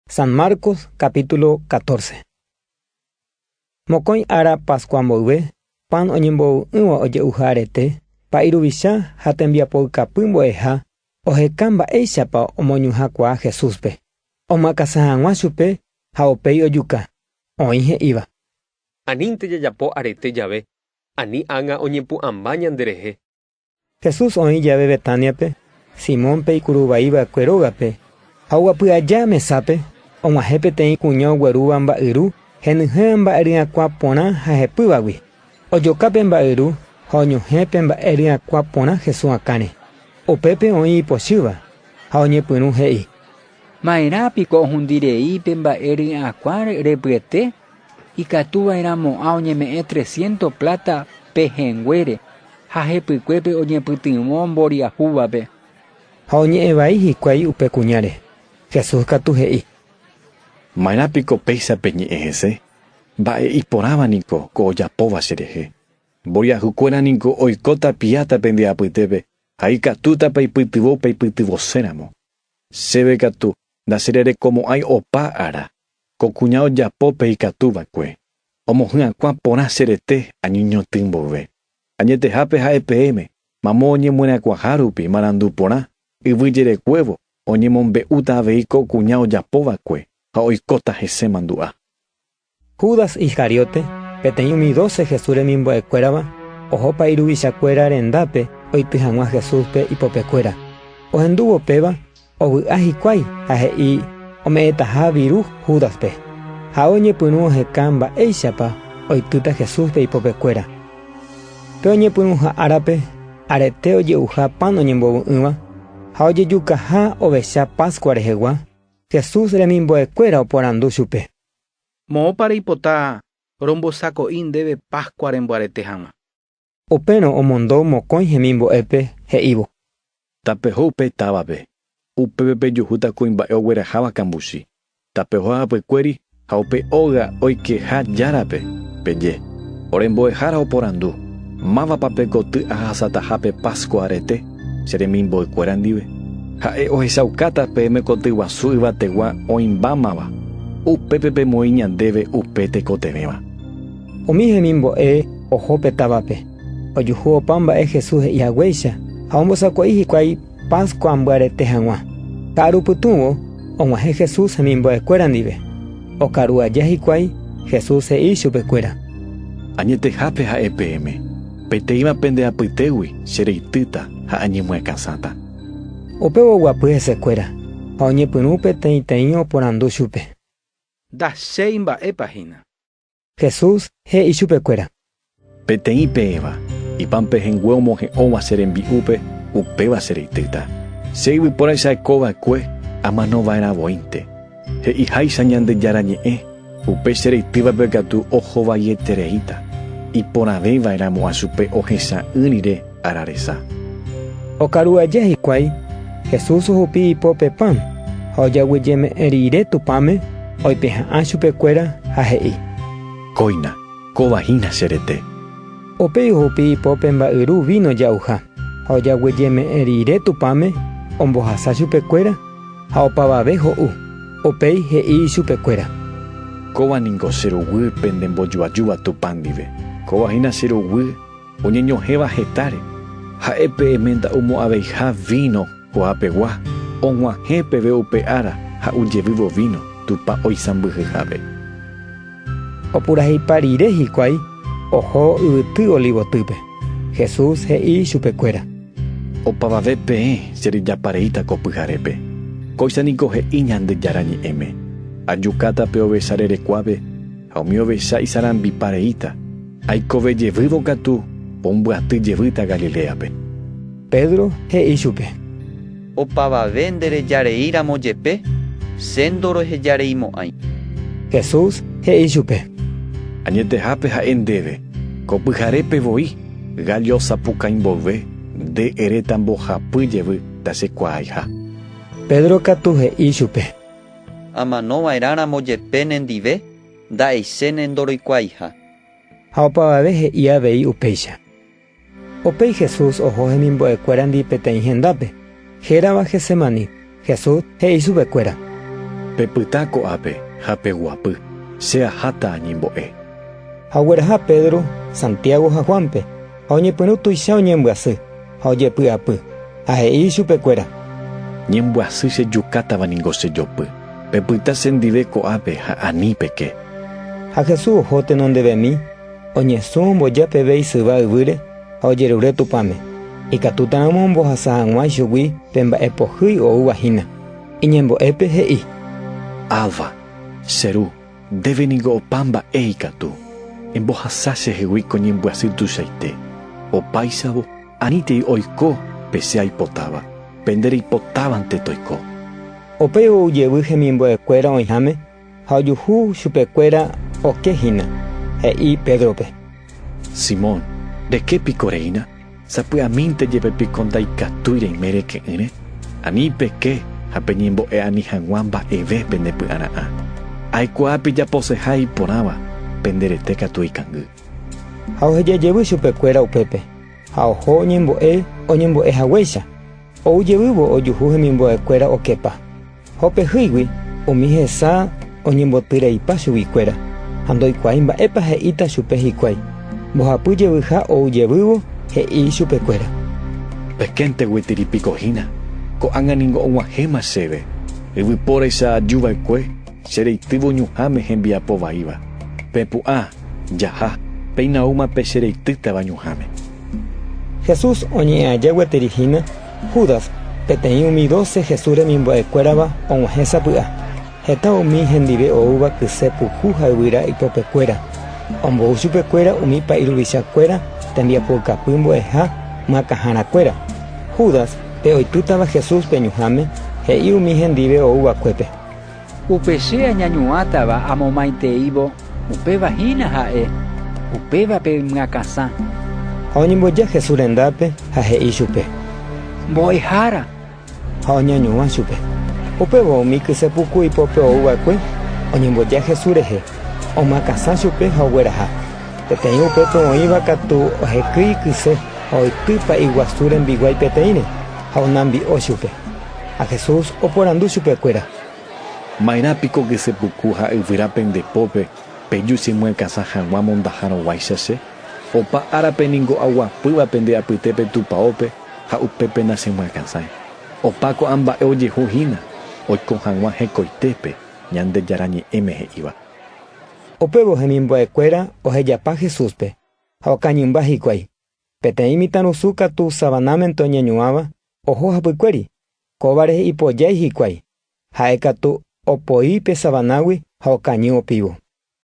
San Marcos capítulo 14. Mokõi ára Pascua mboyve, pan oñembo'ỹva ojeuha arete, pa'iruvicha ha tembiapokapy mbo'eha, oheka mba'éichapa omoñuhãkuaa Jesúspe. Omakasa hag̃ua chupe ha upéi ojuka. Oĩ he'íva. Anínte jajapo arete jave, ani ág̃a oñepu'ãmba ñanderehe. Jesús oĩ jave Betániape, Simónpe ikuruvaíva'ekue rógape, ha oguapy'aja mesápe, og̃uahẽ peteĩ kuña oguerúva mba'yru, henyhẽ mba'eryakua porã ha hepývagui. Ojokápe mba'yru ha oñohẽpe mba'eryakua porã Jesús akãre. Upépe oĩ ipochýva ha oñepyrũ he'i. Ma'erãpiko ohundireípe mba'eryakua repyete, ikatuva'erãmo'ã oñeme'ẽ 300 plata pehẽnguére ha hepykuépe oñepytyvõ mboriahúvape. Ha oñe'ẽ hikuái upe kuñáre. Jesús katu he'i. Ma'erãpiko péichape ñe'ẽ hese, mba'e iporãvaniko ko ojapóva cherehe. Mboriahukuéraniko oikóta piáta pendeapytépe ha ikatútapa ipytyvõ pe ipytyvoséramo. Chéve katu ndachererekomo'ãi opa ára, ko kuña ojapópe ikatúva'ekue. Omohy'ãkua porã cherete añeñotỹ mboyve. Añetehápe ha'epeéme, mamo oñemyrakuaaha rupi marandu porã, yvyjerekuévo oñemombe'úta avei ko kuña ojapóva'ekue ha oikóta hese mandu'a. Judas Iscariote, peteĩ umi 12 Jesús remimbo'ekuérava, oho pa'iruvichakuéra rendápe oity hag̃ua Jesúspe ipopekuéra. Ohendúvo péva, ovy'a hikuái ha he'i ome'ẽtaha viru Judaspe. Ha oñepyrũ oheka mba'éichapa oitýta Jesúspe ipopekuéra. Pe oñepyrũha árape, arete oje'uha pan oñembovy'ỹva, ha ojejukaha ovecha Pascua rehegua, Jesús remimbo'ekuéra oporandu chupe. Moõpa reipota rombosako'i ndéve Pascua remboarete hag̃ua. Upérõ omondo mokõi hemimbo'épe he'ívo. Tapeho upe távape, upépe pejuhúta kuimba'e ogueraháva kambuchi. Tapeho hapykuéri ha upe óga oikeha járape peje. Orembo'ehára oporandu. Mávapa pe koty ahasatahápe Pascua arete, che remimbo'ekuéra ndive. Ha'e ohechaukáta peẽme koty guasu yvategua oĩmbámava. Upépe pemoĩ ñandéve upe tekotevẽva. Umi hemimbo'e oho pe távape. Ojuhu opa mba'e Jesús he'ihaguéicha ha ombosako'i hikuái Pascua mbyarete hag̃ua. Ka'arupytũvo og̃uahẽ Jesús hemimbo'ekuéra ndive. Okaruaja hikuái Jesús he'i chupekuéra. Añetehápe ha'epeéme, peteĩva pendeapytégui che reitýta ha añemyakãsáta. Upéva oguapy hesekuéra ha oñepyrũ peteĩteĩ oporandu chupe. Ndachéi mba'épahína. Jesús he'i chupekuéra. Peteĩ peẽva, ipampehengue omohe'õva che rembi'úpe upéva che reitýta. Che yvyporãichakóva'ekue amanova'erãvoínte. He'iháicha ñandejára ñe'ẽ, upe che reitývape katu ohovãietereíta. Iporãvéva'erãmo'ã chupe ohecha'ỹrire araresa. Okaruaja hikuái Jesús ohupi ipópe pan ha ojaguejeme'ẽ rire tupãme oipeha'ã chupekuéra ha he'i. Kóina, kovahína cherete. Upéi ohupi ipópe mba'yru vino ja'uha ha ojaguejeme'ẽ rire tupãme ombohasa chupekuéra ha opavave ho'u. Upéi he'i chupekuéra. Kóvaniko cheroguy pendembojuajúva tupã ndive. Kovahína cheroguy oñeñohéva hetáre. Ha'epe'ẽme nda'umo'ãveiha vino ko'apegua, og̃uahẽ peve upe ára ha ujevývo vino tupa oisãmbyhyhápe. Opurahipa rire hikuái oho yvyty olivotýpe. Jesús he'i chupekuéra. Opavave peẽ che rejapareíta ko pyharépe. Kóichaniko he'i ñandejára ñe'ẽme. Ajukáta pe ovecha rerekuápe ha umi ovecha isarambipareíta. Aikovejevývo katu ombyatyjevýta Galileape. Pedro he'i chupe. Opavave nderejareíramo jepe, che ndorohejareimo'ãi. Jesús he'i chupe. Añetehápe ha'e ndéve, ko pyharépe voi, gallo sapukãi mboyve, nde eréta mbohapyjevy tachekuaaiha. Pedro katu he'i chupe. Amanova'erãramo jepe nendive, nda'eichéne ndoroikuaaiha. Ha opavave he'i avei upéicha. Upéi Jesús oho hemimbo'ekuéra ndi peteĩ hendápe. Hérava Gesemaní, Jesús he'i chupekuéra. Pepyta ko'ápe ha peguapy, che aháta añembo'e. Ha ogueraha Pedro, Santiago ha Juanpe, ha oñepyrũ tuicha oñembyasy, ha ojepy'apy, ha he'i chupekuéra: Ñembyasy chejukátava niko chejopy. Pepyta chendive ko'ápe ha ani peke. Ha Jesús oho tenondevemi, oñesũ omboja peve isyva yvýre ha ojerure tupãme. Ikatútaramo ombohasa hag̃ua ichugui pe mba'epohýi oúvahína. Iñembo'épe he'i: Ava, cheru, ndéve niko opa mba'e ikatu. Embohasa chehegui ko ñembyasy tuichaite. Opáichavo anítei oiko pese aipotáva. Pende reipotávante toiko. Upéi oujevy hemimbo'ekuéra oĩháme ha ojuhu chupekuéra okehína, he'i Pedrope: Simón, reképiko reína? Sapy'amínte jepépiko ndaikatúi reime reke'ỹre. Ani peke ha peñembo'e ani hag̃ua mba'eve pende py'ara'ã. Aikuaapi japoseha iporãva penderete katu ikangy. Ha ohejejevy chupekuéra upépe ha oho oñembo'ehaguéicha. Oujevývo ojuhu hemimbo'ekuéra oképa. Hopehýigui umi hesa oñembotyreipa chuguikuéra ha ndoikuaái mba'épa he'íta chupe hikuái. Mbohapyjevy ha oujevývo he'i chupekuéra: Pekénte guetiripikohína. Ko'ág̃a ningo og̃uahẽma chéve. Yvypóraicha ajuva'ekue chereitývo ñuhãme hembiapo vaíva. Pepu'ã, jaha, peinaúmape chereitýtava ñuhãme. Jesús oñe'ãja gueterihína. Judas, peteĩ umi 12 Jesús remimbo'ekuérava og̃uahẽ sapy'a. Heta umi hendive oúva kyse puku ha yvyra ipopekuéra. Ombou chupekuéra umi pa'iruvichakuéra tembiapokapy mbo'eha makãharakuéra. Judas pe oitýtava Jesús peñuhãme, he'i umi hendive oúvakuépe: Upeche añañuãtava amomaiteívo upevahína ha'e, upévape myakãsã. Ha oñemboja Jesús rendápe ha he'i chupe: Mbo'ehára. Ha oñañuã chupe. Upéva umi kyse puku ipópe oúvakue oñemboja Jesús rehe, omakãsã chupe ha ogueraha. Peteĩ upépe oĩva katu ohekýi kyse ha oitýpa iguasu rembiguái peteĩre ha onambi'o chupe. Ha Jesús oporandu chupekuéra: Maérapiko kyse puku ha yvyra pendepópe peju chemyakãsã hag̃ua mondaharoguáicha che. Opa árape ningo aguapýva pende apytépe tupaópe ha upépena chemyakãsãi. Opa ko'ã mba'e ojehuhína oiko hag̃ua hekoitépe ñande jarañe'ẽme he'íva. Upévo hemimbo'ekuéra ohejapa Jesúspe ha okañymba hikuái. Peteĩ mitãrusu katu savanámente oñeñuãva oho hapykuéri, kóvare ipojái hikuái. Ha'e katu opoí pe savanágui ha okañy opívo.